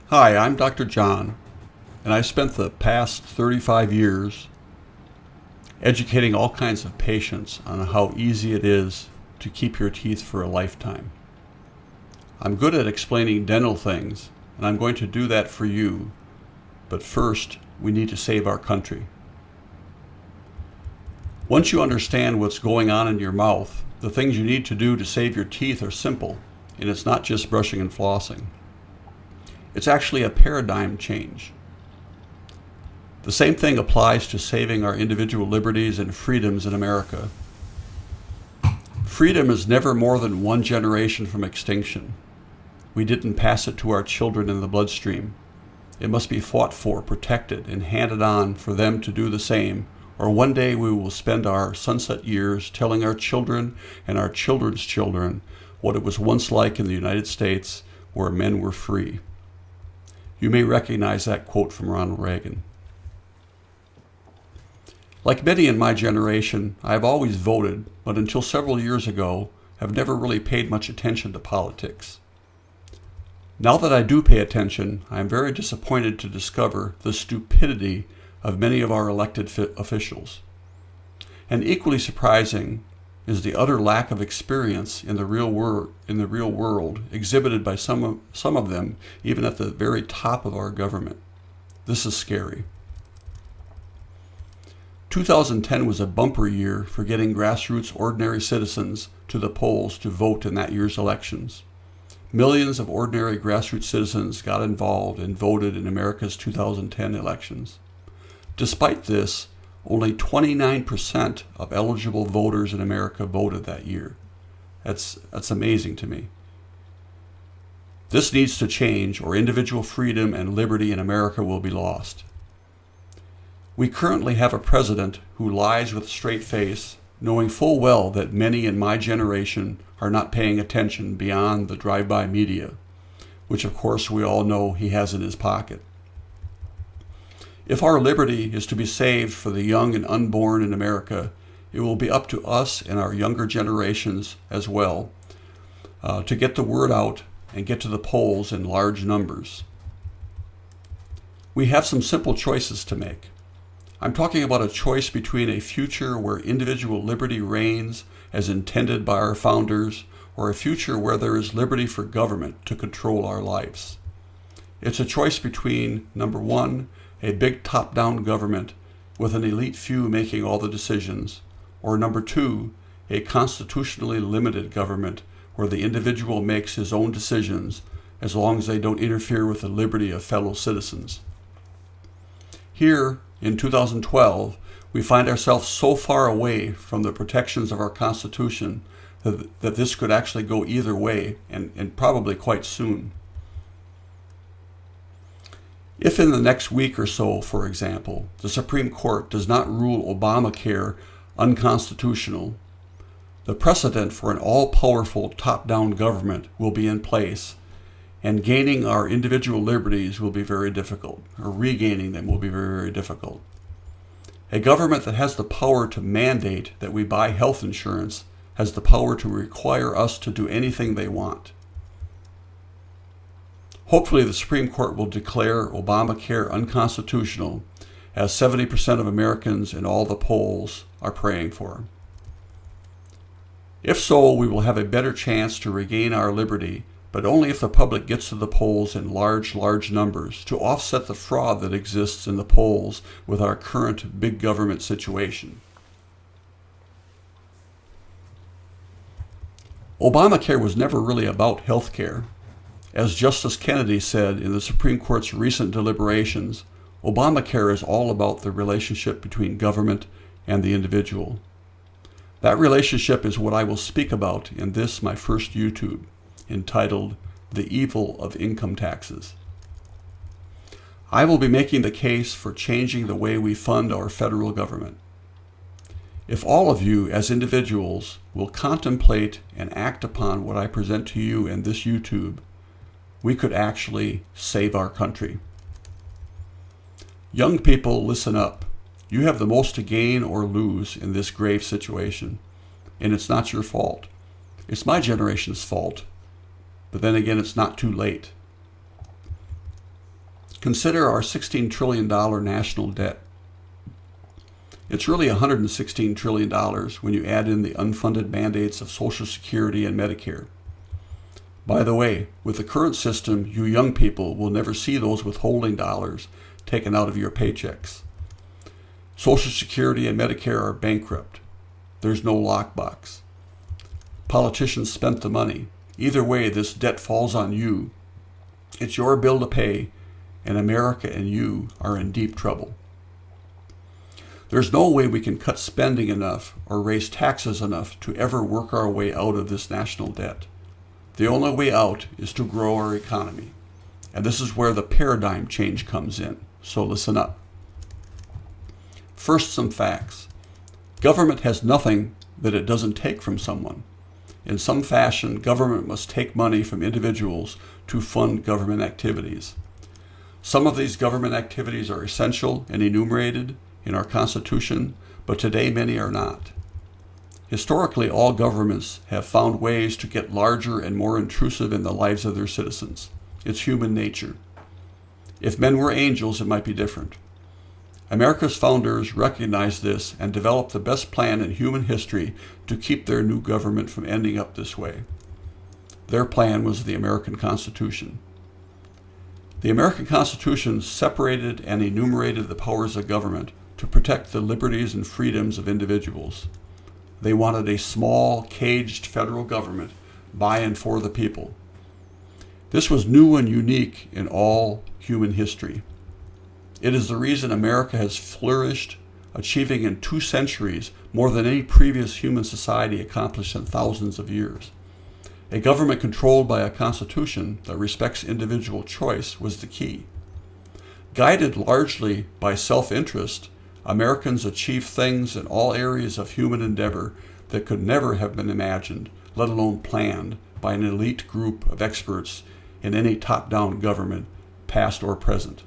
Hi, I'm Dr. John, and I spent the past 35 years educating all kinds of patients on how easy it is to keep your teeth for a lifetime. I'm good at explaining dental things, and I'm going to do that for you, but first, we need to save our country. Once you understand what's going on in your mouth, the things you need to do to save your teeth are simple, and it's not just brushing and flossing. It's actually a paradigm change. The same thing applies to saving our individual liberties and freedoms in America. Freedom is never more than one generation from extinction. We didn't pass it to our children in the bloodstream. It must be fought for, protected, and handed on for them to do the same, or one day we will spend our sunset years telling our children and our children's children what it was once like in the United States where men were free. You may recognize that quote from Ronald Reagan. Like many in my generation, I have always voted, but until several years ago, have never really paid much attention to politics. Now that I do pay attention, I am very disappointed to discover the stupidity of many of our elected officials. And equally surprising is the utter lack of experience in the real world exhibited by some of them, even at the very top of our government. This is scary. 2010 was a bumper year for getting grassroots ordinary citizens to the polls to vote in that year's elections. Millions of ordinary grassroots citizens got involved and voted in America's 2010 elections. Despite this, only 29% of eligible voters in America voted that year. That's amazing to me. This needs to change, or individual freedom and liberty in America will be lost. We currently have a president who lies with a straight face, knowing full well that many in my generation are not paying attention beyond the drive-by media, which of course we all know he has in his pocket. If our liberty is to be saved for the young and unborn in America, it will be up to us and our younger generations as well to get the word out and get to the polls in large numbers. We have some simple choices to make. I'm talking about a choice between a future where individual liberty reigns as intended by our founders, or a future where there is liberty for government to control our lives. It's a choice between, number one, a big top-down government with an elite few making all the decisions, or number two, a constitutionally limited government where the individual makes his own decisions as long as they don't interfere with the liberty of fellow citizens. Here, in 2012, we find ourselves so far away from the protections of our Constitution that this could actually go either way, and probably quite soon. If in the next week or so, for example, the Supreme Court does not rule Obamacare unconstitutional, the precedent for an all-powerful top-down government will be in place, and gaining our individual liberties will be very difficult, or regaining them will be very, very difficult. A government that has the power to mandate that we buy health insurance has the power to require us to do anything they want. Hopefully the Supreme Court will declare Obamacare unconstitutional, as 70% of Americans in all the polls are praying for. If so, we will have a better chance to regain our liberty, but only if the public gets to the polls in large numbers to offset the fraud that exists in the polls with our current big government situation. Obamacare was never really about health care. As Justice Kennedy said in the Supreme Court's recent deliberations, Obamacare is all about the relationship between government and the individual. That relationship is what I will speak about in this, my first YouTube, entitled The Evil of Income Taxes. I will be making the case for changing the way we fund our federal government. If all of you as individuals will contemplate and act upon what I present to you in this YouTube, we could actually save our country. Young people, listen up. You have the most to gain or lose in this grave situation, and it's not your fault. It's my generation's fault, but then again, it's not too late. Consider our $16 trillion national debt. It's really $116 trillion when you add in the unfunded mandates of Social Security and Medicare. By the way, with the current system, you young people will never see those withholding dollars taken out of your paychecks. Social Security and Medicare are bankrupt. There's no lockbox. Politicians spent the money. Either way, this debt falls on you. It's your bill to pay, and America and you are in deep trouble. There's no way we can cut spending enough or raise taxes enough to ever work our way out of this national debt. The only way out is to grow our economy. And this is where the paradigm change comes in. So listen up. First, some facts. Government has nothing that it doesn't take from someone. In some fashion, government must take money from individuals to fund government activities. Some of these government activities are essential and enumerated in our Constitution, but today many are not. Historically, all governments have found ways to get larger and more intrusive in the lives of their citizens. It's human nature. If men were angels, it might be different. America's founders recognized this and developed the best plan in human history to keep their new government from ending up this way. Their plan was the American Constitution. The American Constitution separated and enumerated the powers of government to protect the liberties and freedoms of individuals. They wanted a small, caged federal government by and for the people. This was new and unique in all human history. It is the reason America has flourished, achieving in 2 centuries more than any previous human society accomplished in thousands of years. A government controlled by a constitution that respects individual choice was the key. Guided largely by self-interest, Americans achieved things in all areas of human endeavor that could never have been imagined, let alone planned, by an elite group of experts in any top-down government, past or present.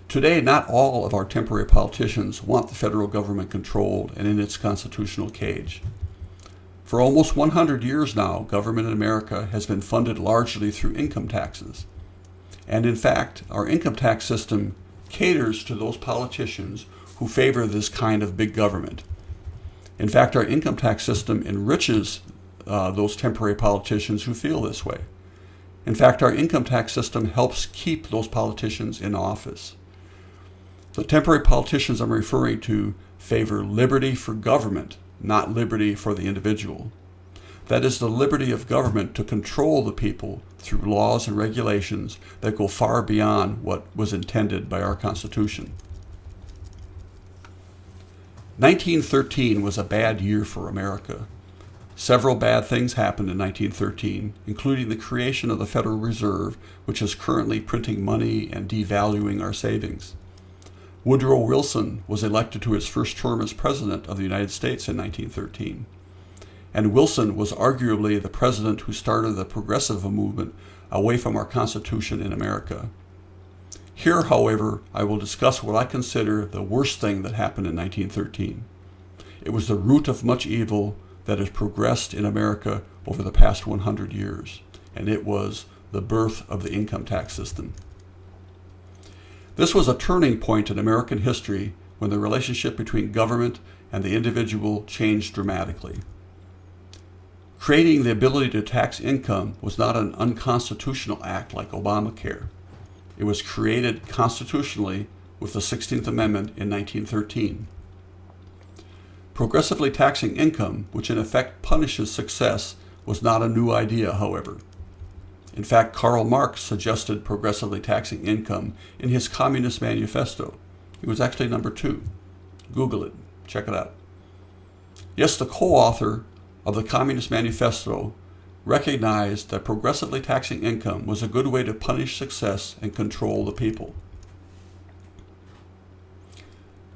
Today, not all of our temporary politicians want the federal government controlled and in its constitutional cage. For almost 100 years now, government in America has been funded largely through income taxes. And in fact, our income tax system caters to those politicians who favor this kind of big government. In fact, our income tax system enriches those temporary politicians who feel this way. In fact, our income tax system helps keep those politicians in office. The temporary politicians I'm referring to favor liberty for government, not liberty for the individual. That is the liberty of government to control the people through laws and regulations that go far beyond what was intended by our Constitution. 1913 was a bad year for America. Several bad things happened in 1913, including the creation of the Federal Reserve, which is currently printing money and devaluing our savings. Woodrow Wilson was elected to his first term as President of the United States in 1913. And Wilson was arguably the president who started the progressive movement away from our Constitution in America. Here, however, I will discuss what I consider the worst thing that happened in 1913. It was the root of much evil that has progressed in America over the past 100 years, and it was the birth of the income tax system. This was a turning point in American history when the relationship between government and the individual changed dramatically. Creating the ability to tax income was not an unconstitutional act like Obamacare. It was created constitutionally with the 16th Amendment in 1913. Progressively taxing income, which in effect punishes success, was not a new idea, however. In fact, Karl Marx suggested progressively taxing income in his Communist Manifesto. It was actually number 2. Google it. Check it out. Yes, the co-author of the Communist Manifesto recognized that progressively taxing income was a good way to punish success and control the people.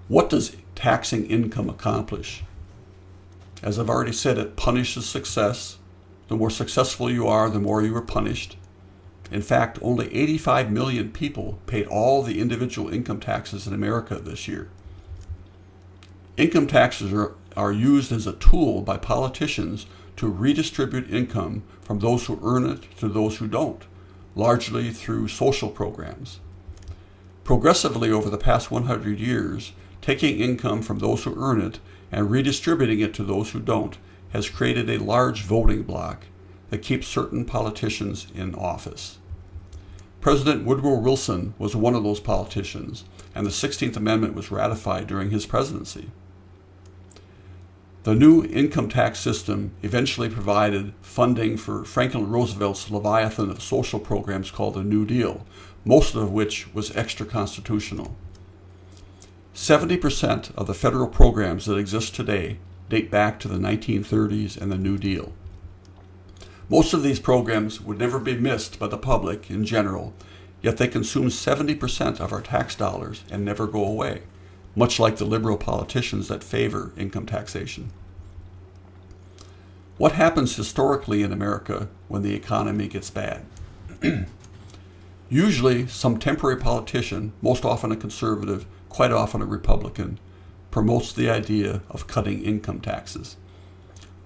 What does taxing income accomplish? As I've already said, it punishes success. The more successful you are, the more you are punished. In fact, only 85 million people paid all the individual income taxes in America this year. Income taxes are used as a tool by politicians to redistribute income from those who earn it to those who don't, largely through social programs. Progressively over the past 100 years, taking income from those who earn it and redistributing it to those who don't has created a large voting bloc that keeps certain politicians in office. President Woodrow Wilson was one of those politicians, and the 16th Amendment was ratified during his presidency. The new income tax system eventually provided funding for Franklin Roosevelt's leviathan of social programs called the New Deal, most of which was extra-constitutional. 70% of the federal programs that exist today date back to the 1930s and the New Deal. Most of these programs would never be missed by the public in general, yet they consume 70% of our tax dollars and never go away, much like the liberal politicians that favor income taxation. What happens historically in America when the economy gets bad? Usually, some temporary politician, most often a conservative, quite often a Republican, promotes the idea of cutting income taxes.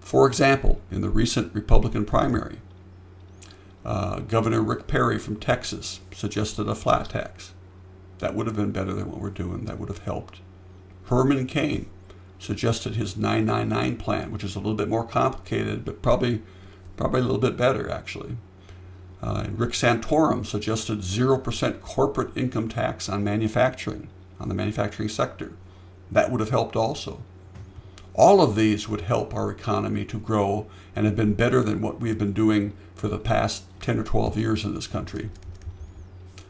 For example, in the recent Republican primary, Governor Rick Perry from Texas suggested a flat tax. That would have been better than what we're doing. That would have helped. Herman Cain suggested his 999 plan, which is a little bit more complicated, but probably a little bit better, actually. Rick Santorum suggested 0% corporate income tax on manufacturing, on the manufacturing sector. That would have helped also. All of these would help our economy to grow and have been better than what we've been doing for the past 10 or 12 years in this country.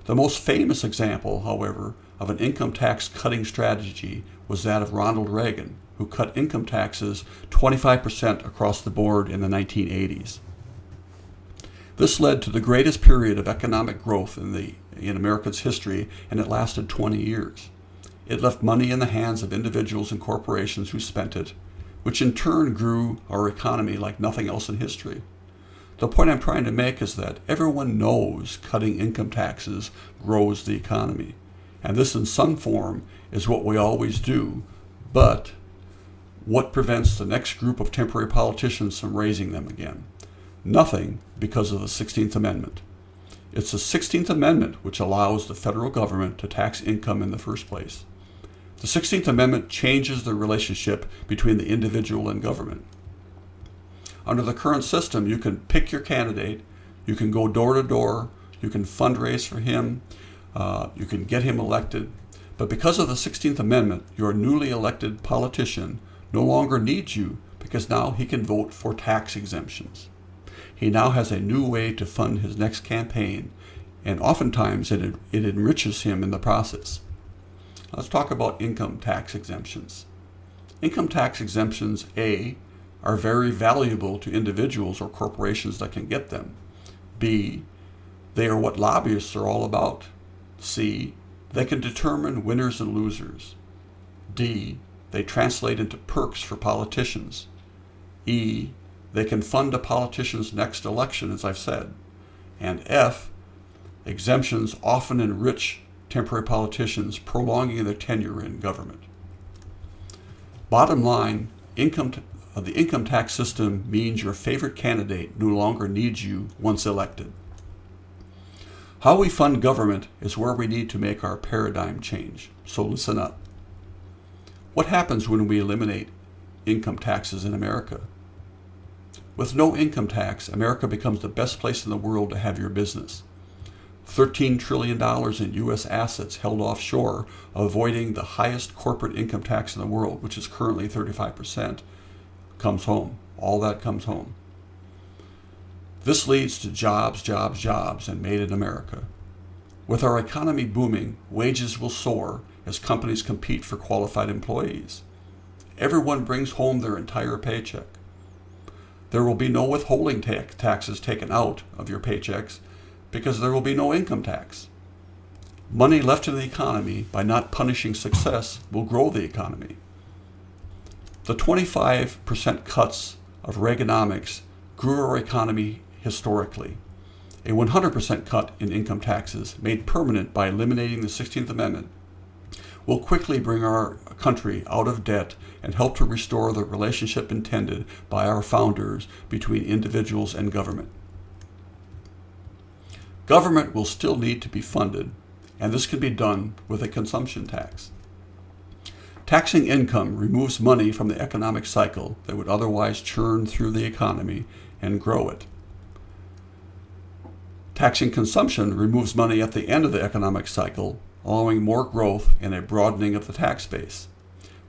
The most famous example, however, of an income tax cutting strategy was that of Ronald Reagan, who cut income taxes 25% across the board in the 1980s. This led to the greatest period of economic growth in America's history, and it lasted 20 years. It left money in the hands of individuals and corporations who spent it, which in turn grew our economy like nothing else in history. The point I'm trying to make is that everyone knows cutting income taxes grows the economy, and this in some form is what we always do, but what prevents the next group of temporary politicians from raising them again? Nothing, because of the 16th Amendment. It's the 16th Amendment which allows the federal government to tax income in the first place. The 16th Amendment changes the relationship between the individual and government. Under the current system, you can pick your candidate, you can go door to door, you can fundraise for him, you can get him elected. But because of the 16th Amendment, your newly elected politician no longer needs you because now he can vote for tax exemptions. He now has a new way to fund his next campaign, and oftentimes it enriches him in the process. Let's talk about income tax exemptions. Income tax exemptions, A, are very valuable to individuals or corporations that can get them. B, they are what lobbyists are all about. C, they can determine winners and losers. D, they translate into perks for politicians. E, they can fund a politician's next election, as I've said. And F, exemptions often enrich temporary politicians, prolonging their tenure in government. Bottom line, the income tax system means your favorite candidate no longer needs you once elected. How we fund government is where we need to make our paradigm change, so listen up. What happens when we eliminate income taxes in America? With no income tax, America becomes the best place in the world to have your business. $13 trillion in U.S. assets held offshore, avoiding the highest corporate income tax in the world, which is currently 35%, comes home. All that comes home. This leads to jobs, jobs, jobs, and made in America. With our economy booming, wages will soar as companies compete for qualified employees. Everyone brings home their entire paycheck. There will be no withholding taxes taken out of your paychecks because there will be no income tax. Money left in the economy by not punishing success will grow the economy. The 25% cuts of Reaganomics grew our economy historically. A 100% cut in income taxes, made permanent by eliminating the 16th Amendment, will quickly bring our country out of debt and help to restore the relationship intended by our founders between individuals and government. Government will still need to be funded, and this can be done with a consumption tax. Taxing income removes money from the economic cycle that would otherwise churn through the economy and grow it. Taxing consumption removes money at the end of the economic cycle, allowing more growth and a broadening of the tax base.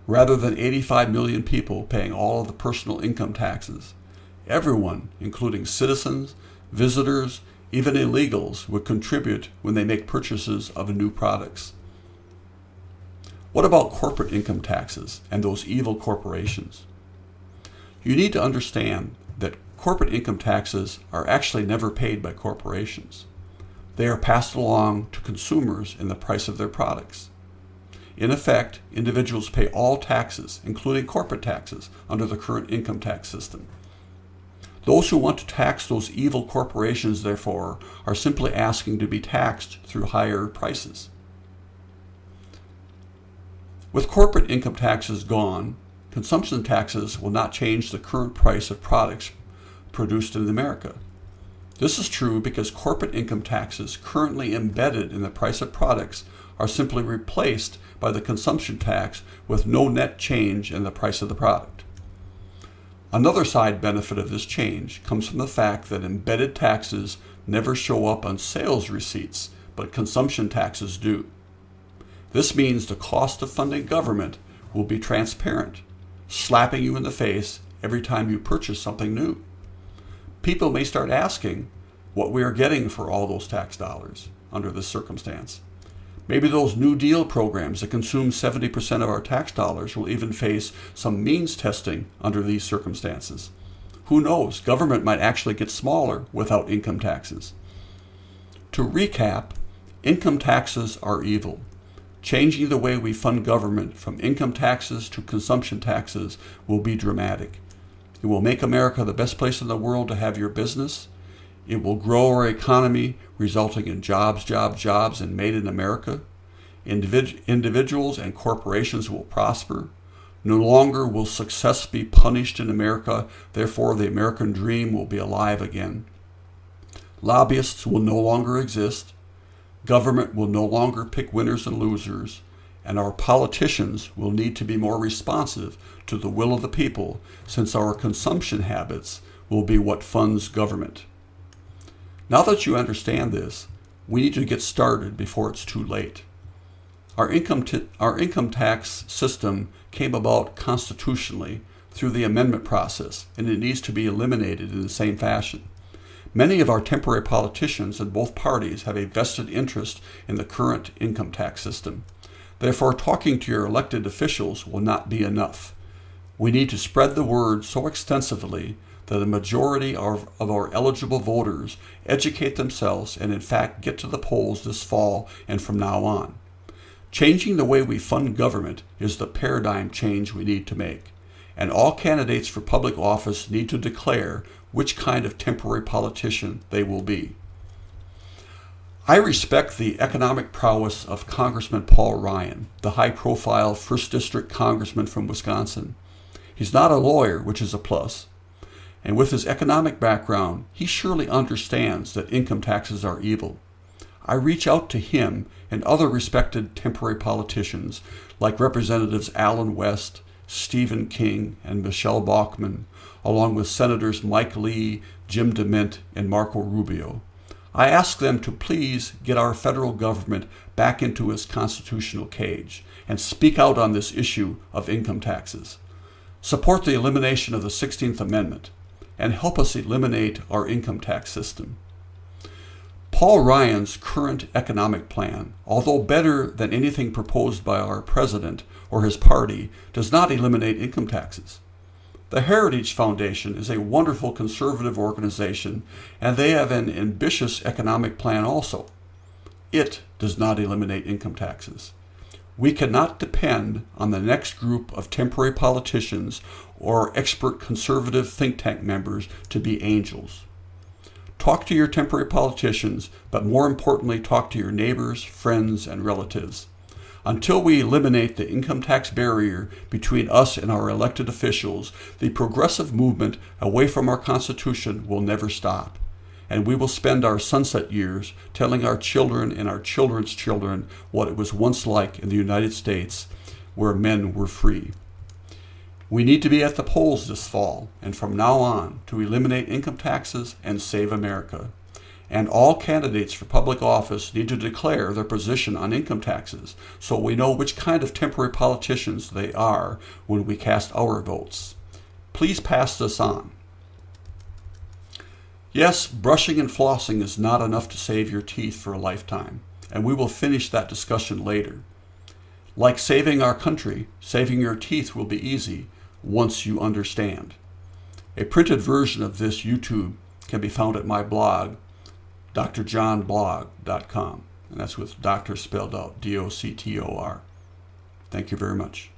Rather than 85 million people paying all of the personal income taxes, everyone, including citizens, visitors, even illegals, would contribute when they make purchases of new products. What about corporate income taxes and those evil corporations? You need to understand that corporate income taxes are actually never paid by corporations. They are passed along to consumers in the price of their products. In effect, individuals pay all taxes, including corporate taxes, under the current income tax system. Those who want to tax those evil corporations, therefore, are simply asking to be taxed through higher prices. With corporate income taxes gone, consumption taxes will not change the current price of products produced in America. This is true because corporate income taxes currently embedded in the price of products are simply replaced by the consumption tax with no net change in the price of the product. Another side benefit of this change comes from the fact that embedded taxes never show up on sales receipts, but consumption taxes do. This means the cost of funding government will be transparent, slapping you in the face every time you purchase something new. People may start asking what we are getting for all those tax dollars under this circumstance. Maybe those New Deal programs that consume 70% of our tax dollars will even face some means testing under these circumstances. Who knows, government might actually get smaller without income taxes. To recap, income taxes are evil. Changing the way we fund government from income taxes to consumption taxes will be dramatic. It will make America the best place in the world to have your business. It will grow our economy, resulting in jobs, and made in America. Individuals and corporations will prosper. No longer will success be punished in America, therefore the American dream will be alive again. Lobbyists will no longer exist. Government will no longer pick winners and losers, and our politicians will need to be more responsive to the will of the people, since our consumption habits will be what funds government. Now that you understand this, we need to get started before it's too late. Our income tax system came about constitutionally through the amendment process, and it needs to be eliminated in the same fashion. Many of our temporary politicians in both parties have a vested interest in the current income tax system. Therefore, talking to your elected officials will not be enough. We need to spread the word so extensively that a majority of our eligible voters educate themselves and in fact get to the polls this fall and from now on. Changing the way we fund government is the paradigm change we need to make, and all candidates for public office need to declare which kind of temporary politician they will be. I respect the economic prowess of Congressman Paul Ryan, the high-profile 1st District Congressman from Wisconsin. He's not a lawyer, which is a plus. And with his economic background, he surely understands that income taxes are evil. I reach out to him and other respected temporary politicians like Representatives Alan West, Stephen King, and Michelle Bachmann, along with Senators Mike Lee, Jim DeMint, and Marco Rubio. I ask them to please get our federal government back into its constitutional cage and speak out on this issue of income taxes. Support the elimination of the 16th Amendment and help us eliminate our income tax system. Paul Ryan's current economic plan, although better than anything proposed by our president or his party, does not eliminate income taxes. The Heritage Foundation is a wonderful conservative organization, and they have an ambitious economic plan also. It does not eliminate income taxes. We cannot depend on the next group of temporary politicians or expert conservative think tank members to be angels. Talk to your temporary politicians, but more importantly, talk to your neighbors, friends, and relatives. Until we eliminate the income tax barrier between us and our elected officials, the progressive movement away from our Constitution will never stop. and we will spend our sunset years telling our children and our children's children what it was once like in the United States, where men were free. We need to be at the polls this fall and from now on to eliminate income taxes and save America. And all candidates for public office need to declare their position on income taxes so we know which kind of temporary politicians they are when we cast our votes. Please pass this on. Yes, brushing and flossing is not enough to save your teeth for a lifetime, and we will finish that discussion later. Like saving our country, saving your teeth will be easy once you understand. A printed version of this YouTube can be found at my blog, drjohnblog.com, and that's with doctor spelled out, D-O-C-T-O-R. Thank you very much.